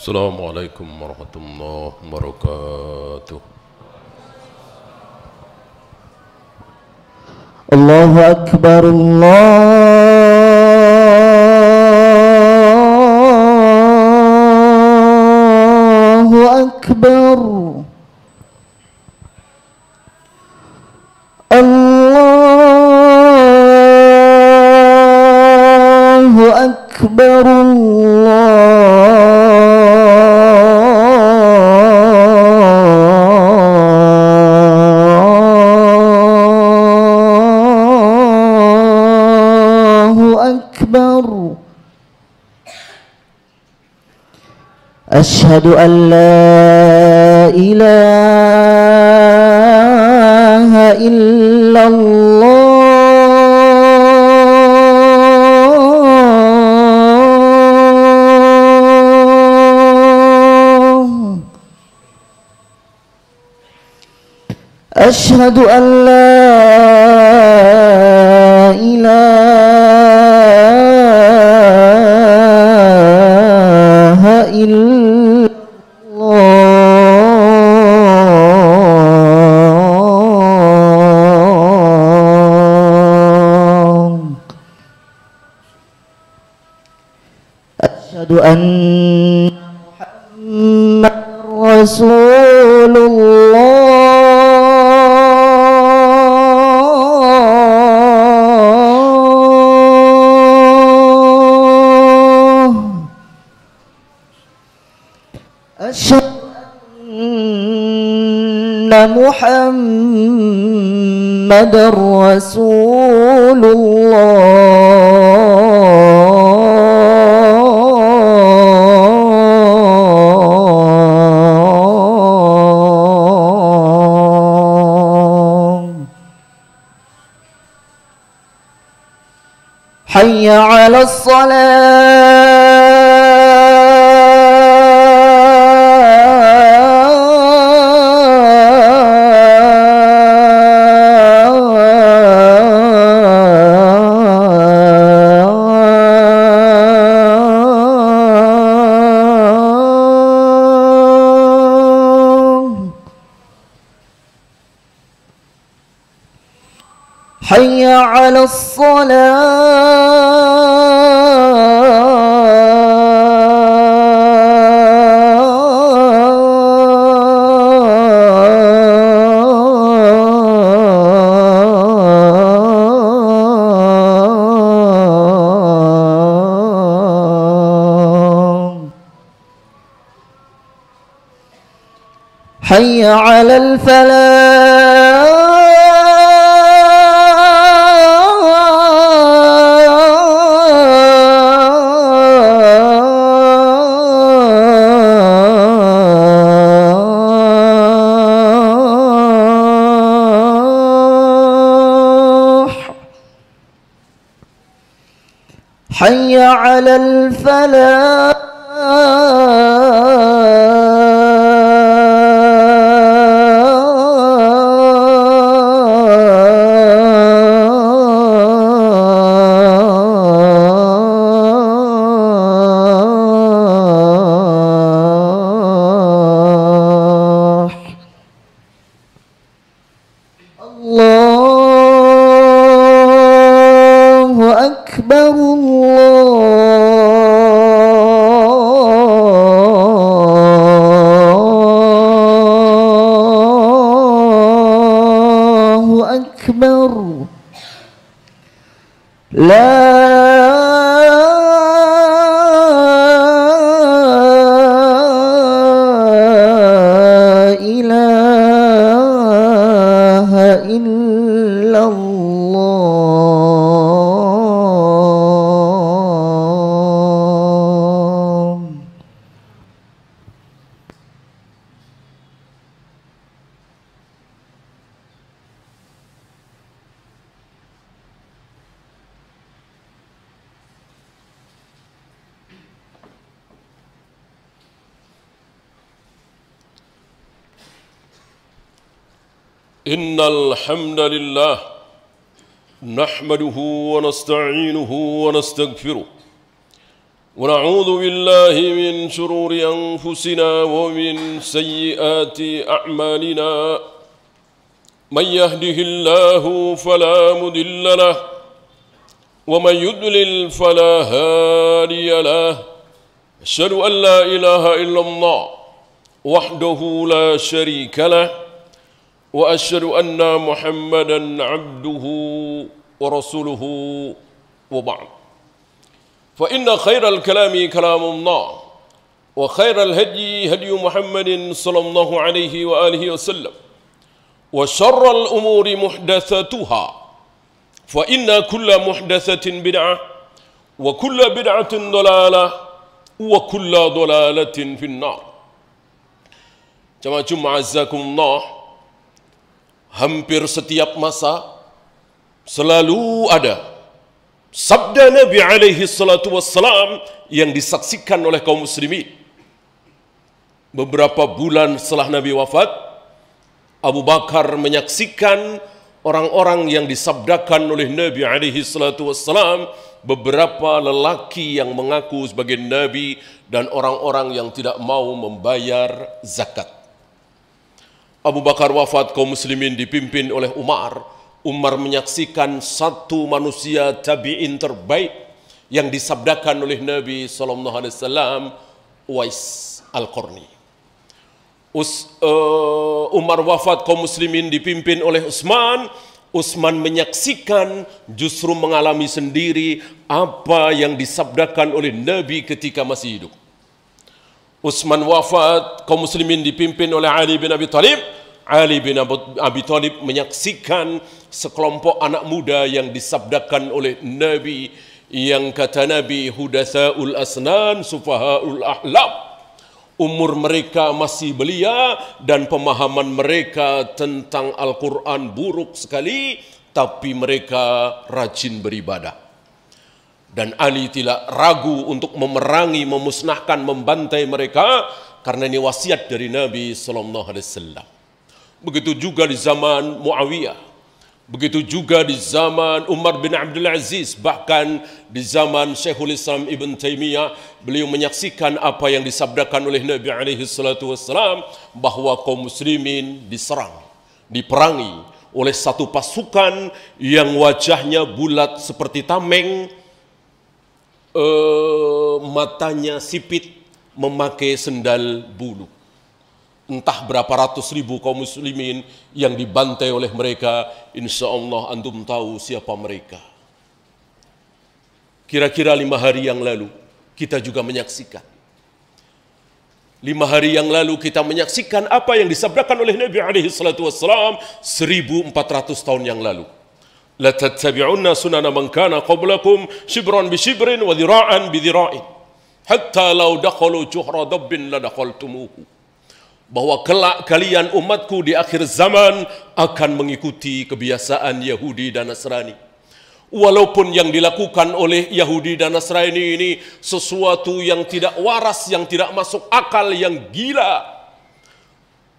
Assalamualaikum warahmatullahi wabarakatuh. Allahu Akbar, Allahu Akbar, Allahu Akbar, أشهد أن لا إله إلا الله أشهد أن لا إله إلا أشهد أن محمد رسول الله أشهد أن محمد رسول حي على حي على حي على الفلاح حي على الفلاح الله أكبر الله أكبر لا إله إلا الله إن الحمد لله نحمده ونستعينه ونستغفره ونعوذ بالله من شرور أنفسنا ومن سيئات أعمالنا من يهده الله فلا مضل له ومن يضلل فلا هادي له أشهد أن لا إله إلا الله وحده لا شريك له وأشهد أن محمدا عبده ورسوله وبعد فإن خير الكلام كلام الله وخير الهدي هدي محمد صلى الله عليه وآله وسلم وشر الأمور محدثاتها فإن كل محدثة بدعة وكل بدعة ضلالة وكل ضلالة في النار. Jamaah Jumat azakumullah, hampir setiap masa selalu ada sabda Nabi alaihi salatu wassalam yang disaksikan oleh kaum muslimin. Beberapa bulan setelah Nabi wafat, Abu Bakar menyaksikan orang-orang yang disabdakan oleh Nabi alaihi salatu wassalam, beberapa lelaki yang mengaku sebagai Nabi dan orang-orang yang tidak mau membayar zakat. Abu Bakar wafat, kaum muslimin dipimpin oleh Umar. Umar menyaksikan satu manusia tabi'in terbaik yang disabdakan oleh Nabi SAW, Uwais Al-Qarni. Umar wafat, kaum muslimin dipimpin oleh Utsman. Utsman menyaksikan, justru mengalami sendiri apa yang disabdakan oleh Nabi ketika masih hidup. Utsman wafat, kaum muslimin dipimpin oleh Ali bin Abi Thalib. Ali bin Abi Thalib menyaksikan sekelompok anak muda yang disabdakan oleh Nabi, yang kata Nabi, hudatsaul asnan sufahaul ahlab. Umur mereka masih belia dan pemahaman mereka tentang Al-Quran buruk sekali, tapi mereka rajin beribadah. Dan Ali tidak ragu untuk memerangi, memusnahkan, membantai mereka, karena ini wasiat dari Nabi SAW. Begitu juga di zaman Muawiyah, begitu juga di zaman Umar bin Abdul Aziz, bahkan di zaman Syekhul Islam Ibn Taimiyah, beliau menyaksikan apa yang disabdakan oleh Nabi SAW, bahwa kaum muslimin diserang, diperangi oleh satu pasukan yang wajahnya bulat seperti tameng, matanya sipit, memakai sendal bulu. Entah berapa ratus ribu kaum muslimin yang dibantai oleh mereka. Insya Allah antum tahu siapa mereka. Kira-kira 5 hari yang lalu kita juga menyaksikan. 5 hari yang lalu kita menyaksikan apa yang disabdakan oleh Nabi SAW 1400 tahun yang lalu. La tattabi'unna sunana man kana qablakum shibran bi shibrin wa dhira'an bi dhira'in hatta law dakhalu juhra dabbin la dakhaltumuhu. Bahwa kelak kalian umatku di akhir zaman akan mengikuti kebiasaan Yahudi dan Nasrani. Walaupun yang dilakukan oleh Yahudi dan Nasrani ini sesuatu yang tidak waras, yang tidak masuk akal, yang gila.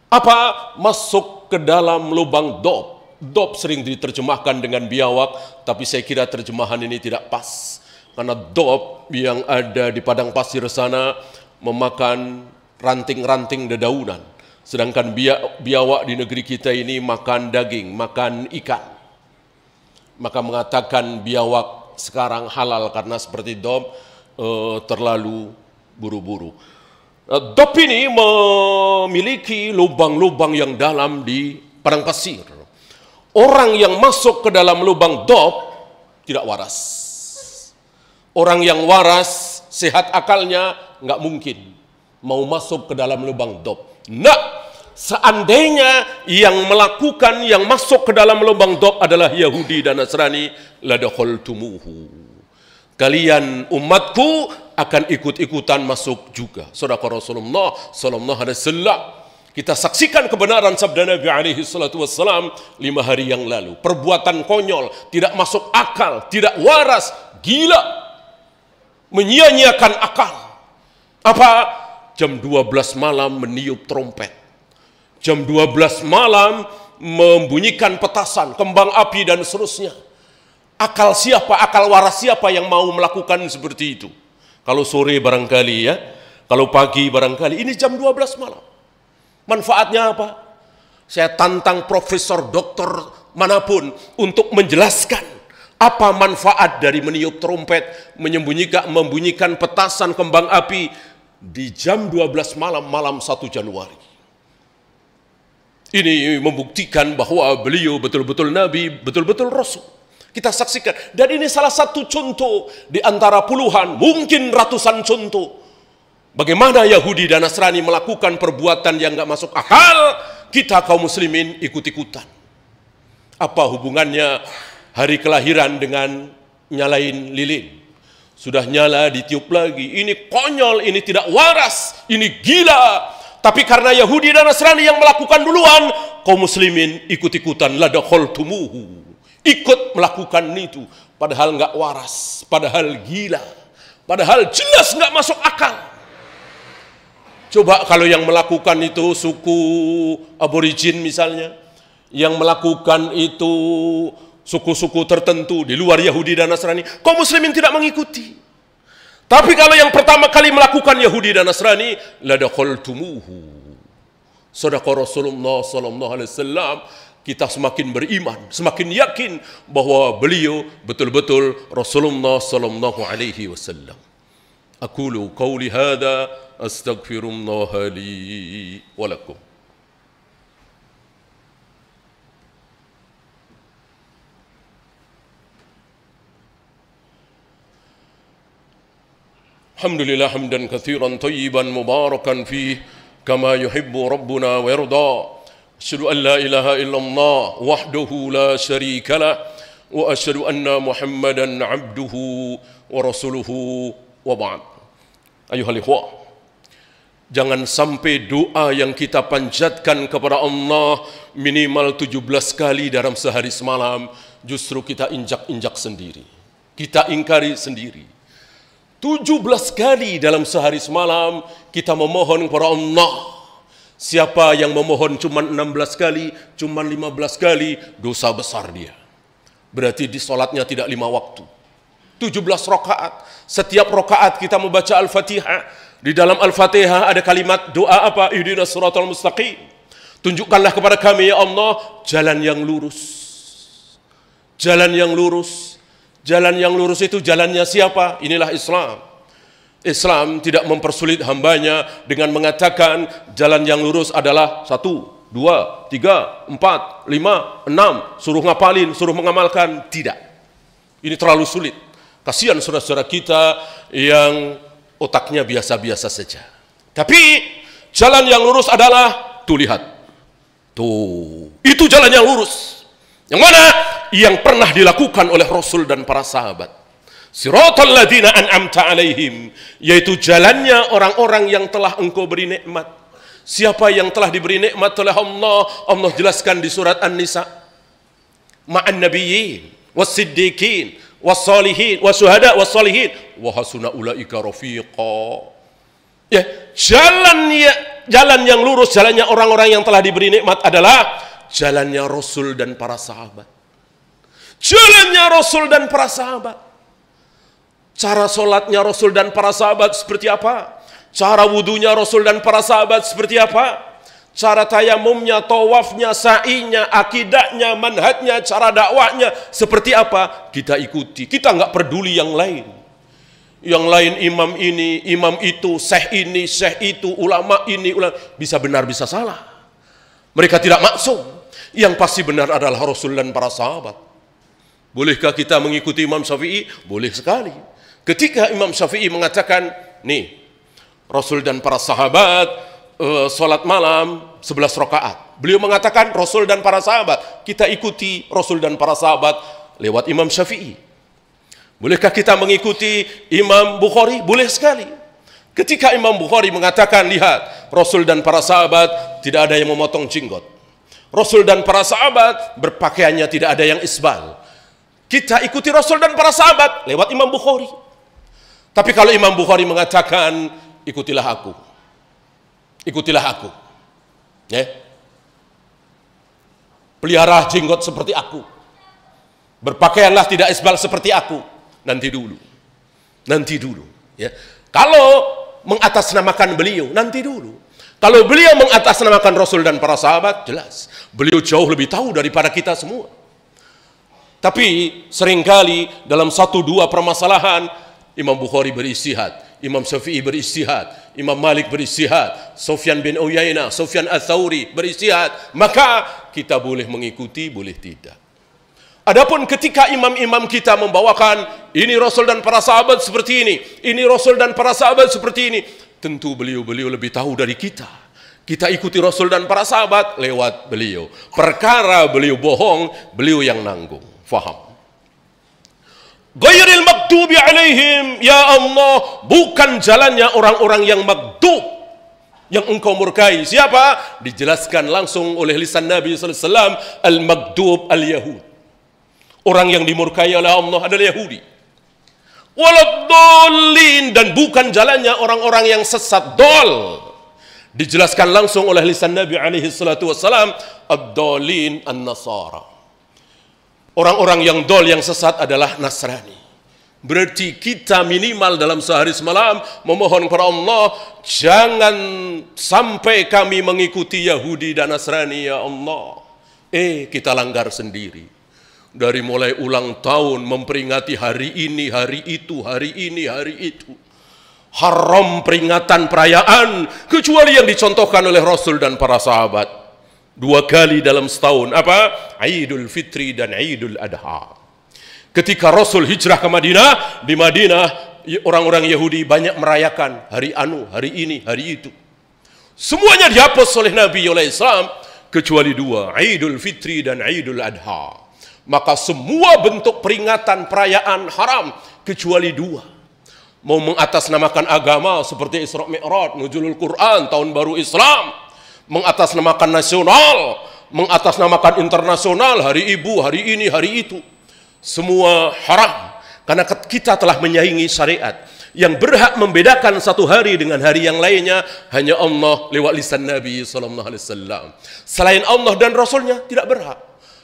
Apa? Masuk ke dalam lubang dob. Dob sering diterjemahkan dengan biawak, tapi saya kira terjemahan ini tidak pas. Karena dob yang ada di padang pasir sana memakan ranting-ranting dedaunan. Sedangkan biawak di negeri kita ini makan daging, makan ikan. Maka mengatakan biawak sekarang halal karena seperti dob terlalu buru-buru. Dob ini memiliki lubang-lubang yang dalam di padang pasir. Orang yang masuk ke dalam lubang dob tidak waras. Orang yang waras, sehat akalnya, nggak mungkin mau masuk ke dalam lubang dob. Nah, seandainya yang melakukan, yang masuk ke dalam lubang dob adalah Yahudi dan Nasrani, ladakhaltumuhu. Kalian umatku akan ikut-ikutan masuk juga. Saudara Rasulullah sallallahu alaihi wasallam, kita saksikan kebenaran sabda Nabi alaihi salatu wassalam 5 hari yang lalu. Perbuatan konyol, tidak masuk akal, tidak waras, gila, menyia-nyiakan akal. Apa? Jam 12 malam meniup trompet. Jam 12 malam membunyikan petasan, kembang api dan seterusnya. Akal siapa, akal waras siapa yang mau melakukan seperti itu? Kalau sore barangkali ya, kalau pagi barangkali, ini jam 12 malam. Manfaatnya apa? Saya tantang profesor, doktor manapun untuk menjelaskan apa manfaat dari meniup trompet, membunyikan petasan kembang api di jam 12 malam, malam 1 Januari. Ini membuktikan bahwa beliau betul-betul Nabi, betul-betul Rasul. Kita saksikan, dan ini salah satu contoh di antara puluhan, mungkin ratusan contoh bagaimana Yahudi dan Nasrani melakukan perbuatan yang gak masuk akal. Kita kaum muslimin ikut-ikutan. Apa hubungannya hari kelahiran dengan nyalain lilin? Sudah nyala ditiup lagi. Ini konyol, ini tidak waras, ini gila. Tapi karena Yahudi dan Nasrani yang melakukan duluan, kaum muslimin ikut-ikutan, ladakhaltumuhu, ikut melakukan itu, padahal nggak waras, padahal gila, padahal jelas nggak masuk akal. Coba kalau yang melakukan itu suku aborigin misalnya, yang melakukan itu suku-suku tertentu di luar Yahudi dan Nasrani, kaum muslimin tidak mengikuti. Tapi kalau yang pertama kali melakukan Yahudi dan Nasrani, ladakhaltumuhu. Shadaqa Rasulullah sallallahu alaihi wasallam. Kita semakin beriman, semakin yakin bahwa beliau betul-betul Rasulullah sallallahu alaihi wasallam. Aqulu qawli hadza astaghfirullah li wa lakum. Alhamdulillah hamdan katsiran thayyiban mubarakan fihi kama yuhibbu rabbuna wa yarda. Asyhadu an la ilaha illallah wahdahu la syarika lah wa asyhadu anna Muhammadan abduhu wa rasuluhu wa ba'd. Ayuhal ikhwah, jangan sampai doa yang kita panjatkan kepada Allah minimal 17 kali dalam sehari semalam justru kita injak-injak sendiri, kita ingkari sendiri. 17 kali dalam sehari semalam kita memohon kepada Allah. Siapa yang memohon cuma 16 kali, cuma 15 kali, dosa besar dia. Berarti di sholatnya tidak 5 waktu. 17 rakaat. Setiap rakaat kita membaca Al-Fatihah. Di dalam Al-Fatihah ada kalimat doa apa? Ihdinas siratal mustaqim. Tunjukkanlah kepada kami ya Allah jalan yang lurus. Jalan yang lurus. Jalan yang lurus itu jalannya siapa? Inilah Islam. Islam tidak mempersulit hambanya dengan mengatakan jalan yang lurus adalah 1, 2, 3, 4, 5, 6, suruh ngapalin, suruh mengamalkan. Tidak. Ini terlalu sulit. Kasihan saudara-saudara kita yang otaknya biasa-biasa saja. Tapi jalan yang lurus adalah, tuh lihat. Tuh, itu jalan yang lurus. Yang mana? Yang pernah dilakukan oleh Rasul dan para sahabat. Siratal ladzina an'amta alaihim, yaitu jalannya orang-orang yang telah engkau beri nikmat. Siapa yang telah diberi nikmat oleh Allah? Allah jelaskan di surat An-Nisa. Ma'an nabiyyin was-siddiqin was-salihin was-syuhada was-salihin wa hasuna ulaika rafiqa. Ya, jalan yang lurus, jalannya orang-orang yang telah diberi nikmat adalah jalannya Rasul dan para sahabat. Jalannya Rasul dan para sahabat. Cara solatnya Rasul dan para sahabat seperti apa? Cara wudunya Rasul dan para sahabat seperti apa? Cara tayamumnya, tawafnya, sa'inya, akidahnya, manhajnya, cara dakwahnya seperti apa? Kita ikuti. Kita nggak peduli yang lain. Yang lain imam ini, imam itu, syekh ini, syekh itu, ulama ini, ulama bisa benar bisa salah. Mereka tidak maksum. Yang pasti benar adalah Rasul dan para sahabat. Bolehkah kita mengikuti Imam Syafi'i? Boleh sekali. Ketika Imam Syafi'i mengatakan, nih, Rasul dan para sahabat salat malam 11 rakaat. Beliau mengatakan Rasul dan para sahabat. Kita ikuti Rasul dan para sahabat lewat Imam Syafi'i. Bolehkah kita mengikuti Imam Bukhari? Boleh sekali. Ketika Imam Bukhari mengatakan, lihat, Rasul dan para sahabat tidak ada yang memotong jenggot. Rasul dan para sahabat berpakaiannya tidak ada yang isbal. Kita ikuti Rasul dan para sahabat lewat Imam Bukhari. Tapi kalau Imam Bukhari mengatakan, ikutilah aku. Ikutilah aku. Ya. Pelihara jenggot seperti aku. Berpakaianlah tidak isbal seperti aku. Nanti dulu. Nanti dulu. Ya. Kalau mengatasnamakan beliau, nanti dulu. Kalau beliau mengatasnamakan Rasul dan para sahabat, jelas. Beliau jauh lebih tahu daripada kita semua. Tapi seringkali dalam 1-2 permasalahan, Imam Bukhari beristihad, Imam Syafi'i beristihad, Imam Malik beristihad, Sufyan bin Uyainah, Sufyan Ats-Tsauri beristihad, maka kita boleh mengikuti, boleh tidak. Adapun ketika imam-imam kita membawakan ini Rasul dan para sahabat seperti ini Rasul dan para sahabat seperti ini, tentu beliau lebih tahu dari kita. Kita ikuti Rasul dan para sahabat lewat beliau. Perkara beliau bohong, beliau yang nanggung. Faham? Ghairil maghdubi alaihim, ya Allah, bukan jalannya orang-orang yang maghdub, yang engkau murkai. Siapa? Dijelaskan langsung oleh lisan Nabi sallallahu alaihi wasallam, al-maghdub al-yahud. Orang yang dimurkai oleh Allah adalah Yahudi. Waladdallin, dan bukan jalannya orang-orang yang sesat, dol. Dijelaskan langsung oleh lisan Nabi alaihi salatu wasallam, ad-dallin an-nasara. Orang-orang yang dol, yang sesat adalah Nasrani. Berarti kita minimal dalam sehari semalam memohon kepada Allah, jangan sampai kami mengikuti Yahudi dan Nasrani, ya Allah. Kita langgar sendiri. Dari mulai ulang tahun memperingati hari ini, hari itu, hari ini, hari itu. Haram peringatan perayaan kecuali yang dicontohkan oleh Rasul dan para sahabat. 2 kali dalam setahun. Apa? Idul Fitri dan Idul Adha. Ketika Rasul hijrah ke Madinah, di Madinah orang-orang Yahudi banyak merayakan hari anu, hari ini, hari itu. Semuanya dihapus oleh Nabi oleh Islam kecuali 2, Idul Fitri dan Idul Adha. Maka semua bentuk peringatan perayaan haram kecuali 2. Mau mengatasnamakan agama seperti Isra Mi'raj, nuzulul Quran, tahun baru Islam, mengatasnamakan nasional, mengatasnamakan internasional, hari ibu, hari ini, hari itu, semua haram. Karena kita telah menyaingi syariat. Yang berhak membedakan satu hari dengan hari yang lainnya hanya Allah lewat lisan Nabi SAW. Selain Allah dan Rasulnya tidak berhak.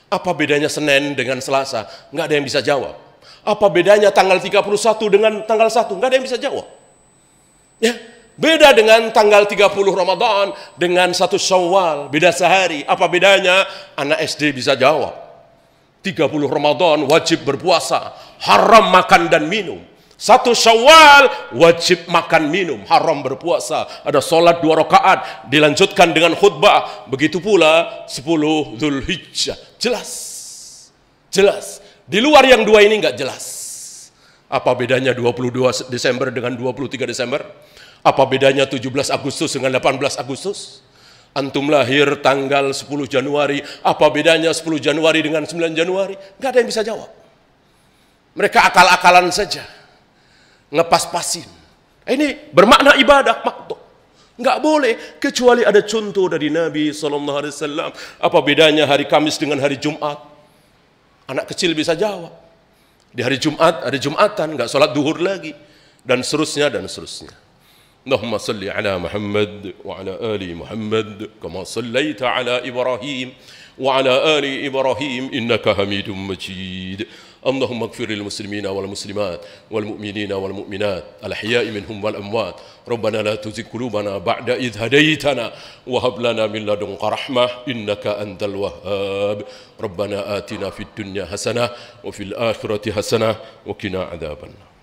Apa bedanya Senin dengan Selasa? Nggak ada yang bisa jawab. Apa bedanya tanggal 31 dengan tanggal 1? Nggak ada yang bisa jawab. Ya. Beda dengan tanggal 30 Ramadan dengan 1 Syawal, beda sehari. Apa bedanya? Anak SD bisa jawab. 30 Ramadan wajib berpuasa, haram makan dan minum. 1 Syawal wajib makan minum, haram berpuasa. Ada sholat 2 rakaat, dilanjutkan dengan khutbah. Begitu pula 10 Dzulhijjah. Jelas. Jelas. Di luar yang 2 ini enggak jelas. Apa bedanya 22 Desember dengan 23 Desember? Apa bedanya 17 Agustus dengan 18 Agustus? Antum lahir tanggal 10 Januari, apa bedanya 10 Januari dengan 9 Januari? Nggak ada yang bisa jawab. Mereka akal-akalan saja, ngepas-pasin. Ini bermakna ibadah, makhluk. Nggak boleh, kecuali ada contoh dari Nabi SAW. Apa bedanya hari Kamis dengan hari Jumat? Anak kecil bisa jawab. Di hari Jumat, ada Jumatan, nggak sholat duhur lagi. Dan seterusnya, dan seterusnya. اللهم صل على محمد وعلى آل محمد كما صليت على إبراهيم وعلى آل إبراهيم إنك حميد مجيد اللهم اغفر للمسلمين والمسلمات والمؤمنين والمؤمنات الأحياء منهم والأموات ربنا لا تزغ قلوبنا بعد إذ هديتنا وهب لنا من لدنك رحمة إنك أنت الوهاب ربنا آتنا في الدنيا حسنة وفي الآخرة حسنة وقنا عذاب النار